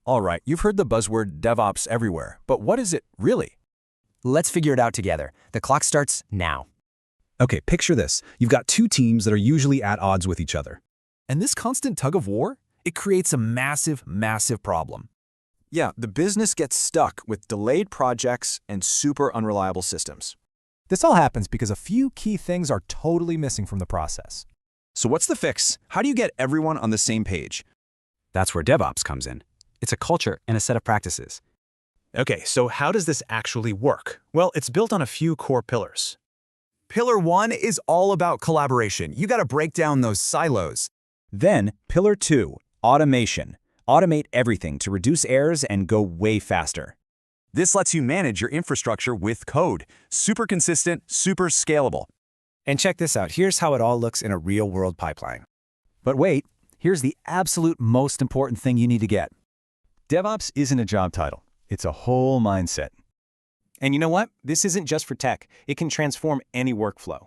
All right, you've heard the buzzword DevOps everywhere, but what is it really? Let's figure it out together. The clock starts now. Okay, picture this. You've got two teams that are usually at odds with each other. And this constant tug of war, it creates a massive, massive problem. Yeah, the business gets stuck with delayed projects and super unreliable systems. This all happens because a few key things are totally missing from the process. So what's the fix? How do you get everyone on the same page? That's where DevOps comes in. It's a culture and a set of practices. Okay, so how does this actually work? Well, it's built on a few core pillars. Pillar 1 is all about collaboration. You got to break down those silos. Then, Pillar 2, automation. Automate everything to reduce errors and go way faster. This lets you manage your infrastructure with code. Super consistent, super scalable. And check this out. Here's how it all looks in a real-world pipeline. But wait, here's the absolute most important thing you need to get. DevOps isn't a job title. It's a whole mindset. And you know what? This isn't just for tech. It can transform any workflow.